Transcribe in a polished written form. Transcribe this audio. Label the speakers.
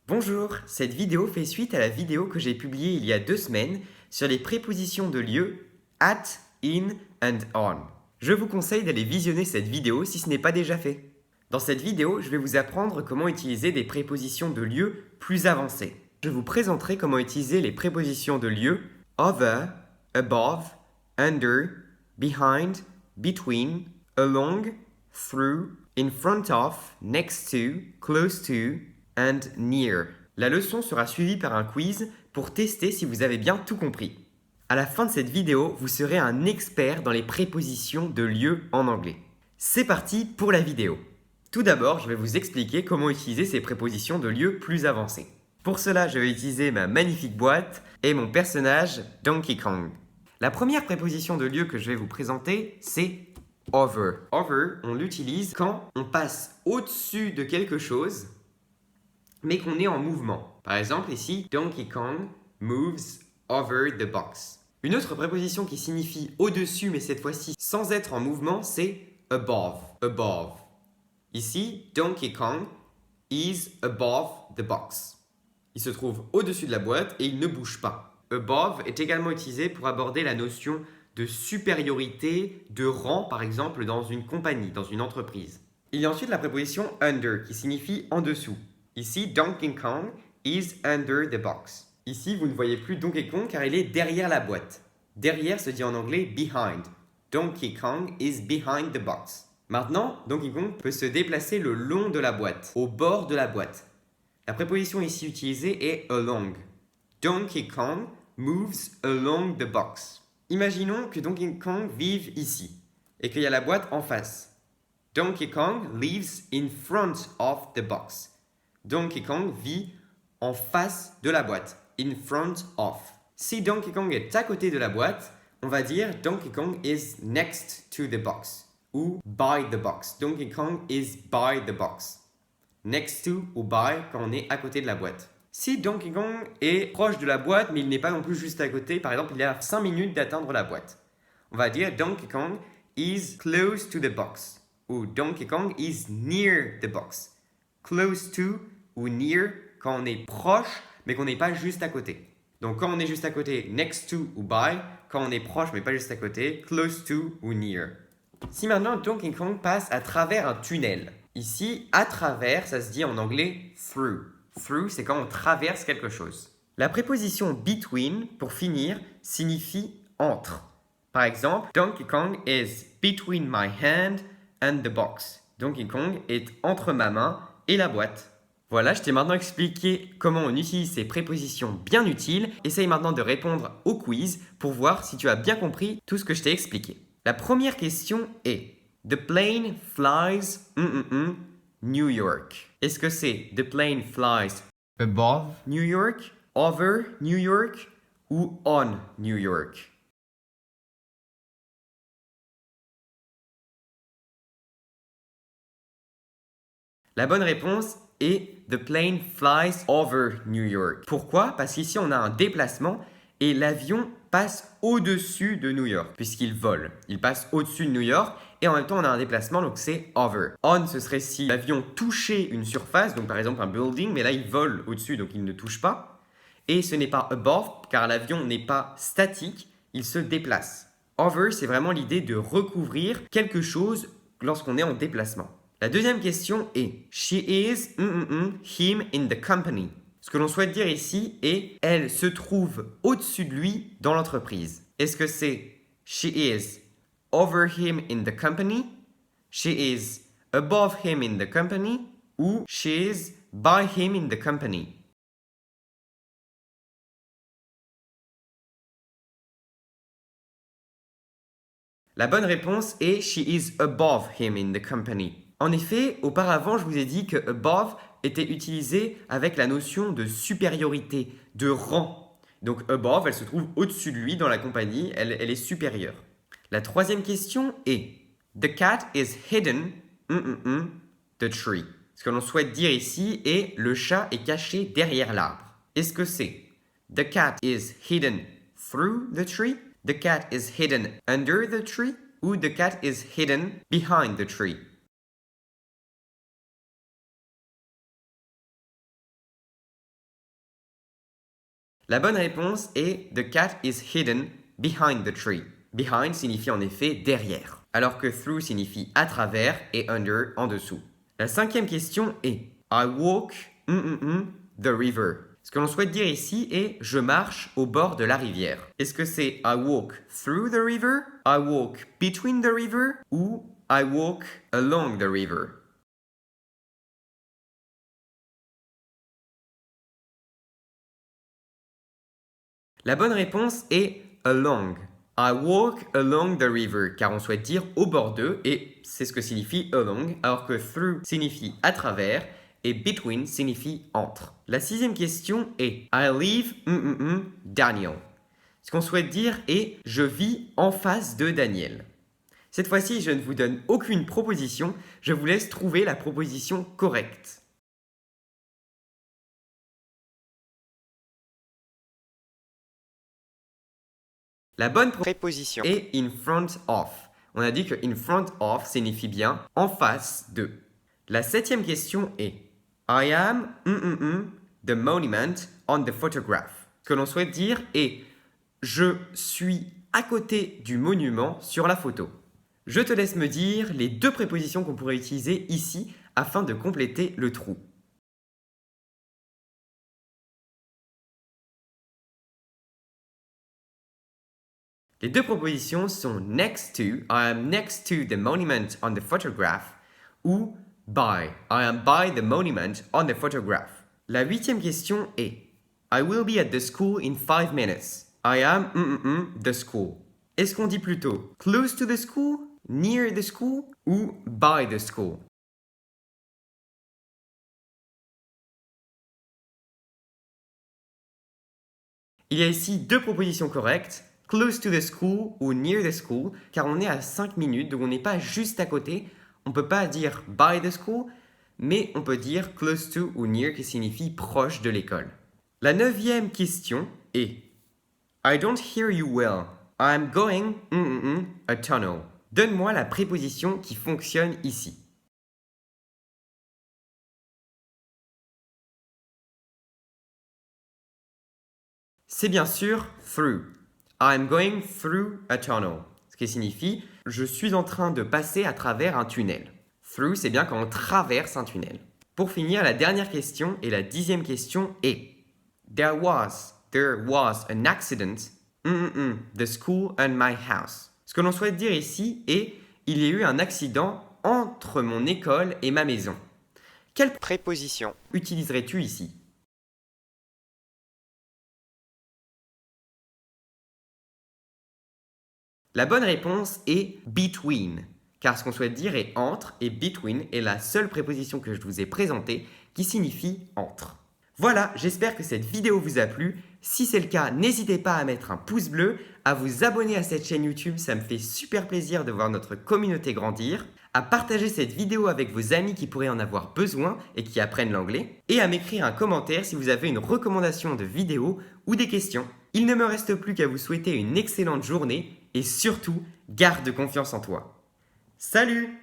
Speaker 1: Bonjour, cette vidéo fait suite à la vidéo que j'ai publiée il y a 2 semaines sur les prépositions de lieu at, in and on. Je vous conseille d'aller visionner cette vidéo si ce n'est pas déjà fait. Dans cette vidéo, je vais vous apprendre comment utiliser des prépositions de lieu plus avancées. Je vous présenterai comment utiliser les prépositions de lieu over, above, under, behind, between, along, through, in front of, next to, close to, and near. La leçon sera suivie par un quiz pour tester si vous avez bien tout compris. À la fin de cette vidéo, vous serez un expert dans les prépositions de lieu en anglais. C'est parti pour la vidéo. Tout d'abord, je vais vous expliquer comment utiliser ces prépositions de lieu plus avancées. Pour cela, je vais utiliser ma magnifique boîte et mon personnage Donkey Kong. La première préposition de lieu que je vais vous présenter, c'est over. Over, on l'utilise quand on passe au-dessus de quelque chose, mais qu'on est en mouvement. Par exemple, ici, Donkey Kong moves over the box. Une autre préposition qui signifie au-dessus, mais cette fois-ci sans être en mouvement, c'est above. Above. Ici, Donkey Kong is above the box. Il se trouve au-dessus de la boîte et il ne bouge pas. Above est également utilisé pour aborder la notion de supériorité, de rang, par exemple, dans une compagnie, dans une entreprise. Il y a ensuite la préposition under, qui signifie en dessous. Ici, Donkey Kong is under the box. Ici, vous ne voyez plus Donkey Kong car il est derrière la boîte. Derrière se dit en anglais behind. Donkey Kong is behind the box. Maintenant, Donkey Kong peut se déplacer le long de la boîte, au bord de la boîte. La préposition ici utilisée est along. Donkey Kong moves along the box. Imaginons que Donkey Kong vive ici et qu'il y a la boîte en face. Donkey Kong lives in front of the box. Donkey Kong vit en face de la boîte. In front of. Si Donkey Kong est à côté de la boîte, on va dire Donkey Kong is next to the box ou by the box. Donkey Kong is by the box. Next to ou by quand on est à côté de la boîte. Si Donkey Kong est proche de la boîte, mais il n'est pas non plus juste à côté, par exemple, il est à 5 minutes d'atteindre la boîte, on va dire Donkey Kong is close to the box ou Donkey Kong is near the box. Close to ou near quand on est proche, mais qu'on n'est pas juste à côté. Donc quand on est juste à côté, next to ou by, quand on est proche mais pas juste à côté, close to ou near. Si maintenant Donkey Kong passe à travers un tunnel, ici, à travers, ça se dit en anglais through. Through, c'est quand on traverse quelque chose. La préposition between, pour finir, signifie entre. Par exemple, Donkey Kong is between my hand and the box. Donkey Kong est entre ma main et la boîte. Voilà, je t'ai maintenant expliqué comment on utilise ces prépositions bien utiles. Essaye maintenant de répondre au quiz pour voir si tu as bien compris tout ce que je t'ai expliqué. La première question est The plane flies New York. Est-ce que c'est The plane flies above New York, over New York ou on New York? La bonne réponse est The plane flies over New York. Pourquoi? Parce qu'ici on a un déplacement et l'avion passe au-dessus de New York puisqu'il vole. Il passe au-dessus de New York et en même temps on a un déplacement donc c'est over. On ce serait si l'avion touchait une surface, donc par exemple un building, mais là il vole au-dessus donc il ne touche pas. Et ce n'est pas above car l'avion n'est pas statique, il se déplace. Over c'est vraiment l'idée de recouvrir quelque chose lorsqu'on est en déplacement. La deuxième question est She is him in the company. Ce que l'on souhaite dire ici est elle se trouve au-dessus de lui dans l'entreprise. Est-ce que c'est She is over him in the company, She is above him in the company ou She is by him in the company? La bonne réponse est She is above him in the company. En effet, auparavant, je vous ai dit que above était utilisé avec la notion de supériorité, de rang. Donc above, elle se trouve au-dessus de lui dans la compagnie, elle est supérieure. La troisième question est The cat is hidden the tree. Ce que l'on souhaite dire ici est le chat est caché derrière l'arbre. Est-ce que c'est The cat is hidden through the tree, the cat is hidden under the tree ou the cat is hidden behind the tree? La bonne réponse est The cat is hidden behind the tree. Behind signifie en effet derrière, alors que through signifie à travers et under en dessous. La cinquième question est I walk the river. Ce que l'on souhaite dire ici est je marche au bord de la rivière. Est-ce que c'est I walk through the river, I walk between the river ou I walk along the river? La bonne réponse est along. I walk along the river, car on souhaite dire au bord d'eux, et c'est ce que signifie along, alors que through signifie à travers, et between signifie entre. La sixième question est I live Daniel. Ce qu'on souhaite dire est je vis en face de Daniel. Cette fois-ci, je ne vous donne aucune proposition, je vous laisse trouver la proposition correcte. La bonne préposition est in front of. On a dit que in front of signifie bien en face de. La septième question est I am the monument on the photograph. Ce que l'on souhaite dire est je suis à côté du monument sur la photo. Je te laisse me dire les deux prépositions qu'on pourrait utiliser ici afin de compléter le trou. Les deux propositions sont next to, I am next to the monument on the photograph, ou by, I am by the monument on the photograph. La huitième question est I will be at the school in 5 minutes. I am the school. Est-ce qu'on dit plutôt close to the school, near the school ou by the school? Il y a ici deux propositions correctes. Close to the school ou near the school, car on est à 5 minutes, donc on n'est pas juste à côté. On ne peut pas dire by the school, mais on peut dire close to ou near, qui signifie proche de l'école. La neuvième question est I don't hear you well. I'm going a tunnel. Donne-moi la préposition qui fonctionne ici. C'est bien sûr through. I'm going through a tunnel. Ce qui signifie je suis en train de passer à travers un tunnel. Through, c'est bien quand on traverse un tunnel. Pour finir, la dernière question et la 10e question est There was an accident the school and my house. Ce que l'on souhaite dire ici est il y a eu un accident entre mon école et ma maison. Quelle préposition utiliserais-tu ici? La bonne réponse est between, car ce qu'on souhaite dire est entre, et between est la seule préposition que je vous ai présentée qui signifie entre. Voilà, j'espère que cette vidéo vous a plu. Si c'est le cas, n'hésitez pas à mettre un pouce bleu, à vous abonner à cette chaîne YouTube, ça me fait super plaisir de voir notre communauté grandir, à partager cette vidéo avec vos amis qui pourraient en avoir besoin et qui apprennent l'anglais, et à m'écrire un commentaire si vous avez une recommandation de vidéo ou des questions. Il ne me reste plus qu'à vous souhaiter une excellente journée et surtout, garde confiance en toi. Salut!